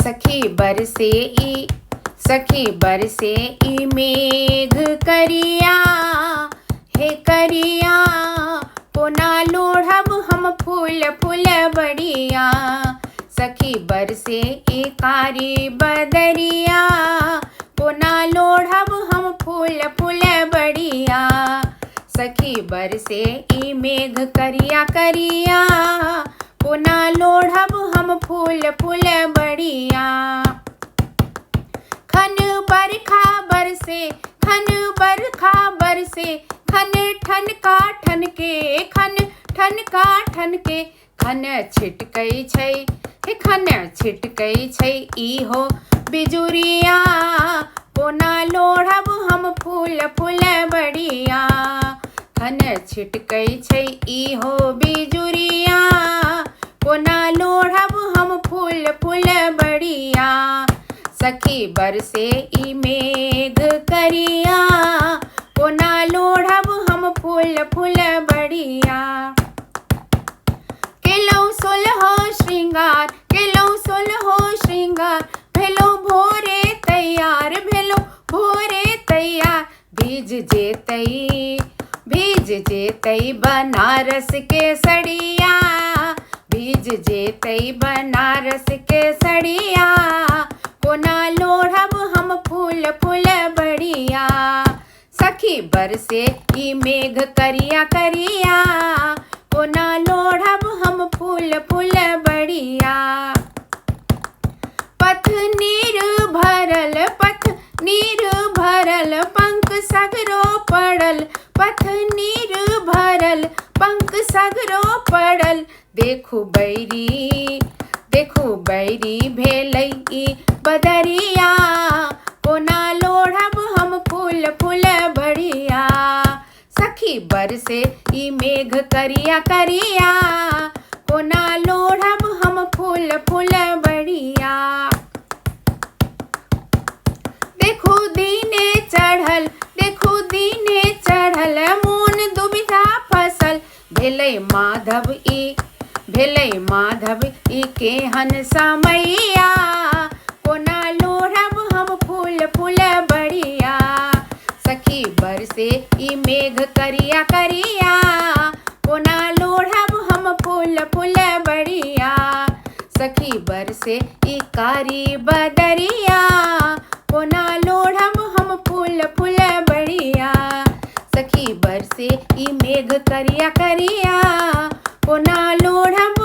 सखी बरसे ई मेघ करिया, हे करिया पुना लोढ़ब हम फूल फूल बड़िया। सखी बरसे ई कारी बदरिया, पुना लोढ़ब हम फूल फूल बड़िया। सखी बरसे ई मेघ करिया करिया, पुना लोढ़ब हम फूल फूल बड़िया। खन बरखा बरसे, खन बरखा बरसे, खन ठनका ठनके, खन ठनका ठनके। खन छिटकै छै, हे खन छिटकै छै इहो बिजुरिया, पुना लोढ़ब हम फूल फूल बड़िया। खन छिटकै छै इहो बिजुरिया, पुना लोढ़ब हम फूल फूल बड़िया। सखी बरसे ई मेघ करिया, पुना लोढ़ब हम फूल फूल बड़िया। केलौ सोलहो श्रृंगार, केलौ सोलहो श्रृंगार, भेलो भोरे तैयार, भेलो भोरे तैयार। भीज जेतै बनारस के सड़िया, भीज जेतै बनारस के सड़िया। पुना लोढ़ब हम फूल फूल बड़िया। सखी बरसे ई मेघ करिया करिया, पुना लोढ़ब हम फूल फूल बड़िया। पथ नीर भरल, पथ नीर भरल, पंख सगरो पड़ल, पथ नीर भरल, पंख सगरो पड़ल। देखू बैरी भेलै ई बदरिया, पुना लोढ़ब हम फूल फूल बड़िया। सखी बरसे ई मेघ करिया करिया, पुना लोढ़ब हम फूल फूल बड़िया। देखू दीने चढ़ल, देखू दीने चढ़ल, मोन दुविधा फसल। भेलै माधव ई केहन समैया, पुना लोढ़ब हम फूल फूल बड़िया। सखी बरसे ई मेघ करिया करिया, पुना लोढ़ब हम फूल फूल बड़िया। सखी बरसे ई कारी बदरिया, पुना लोढ़ब हम फूल फूल बड़िया। सखी बरसे ई मेघ करिया करिया, पुना लोढ़ब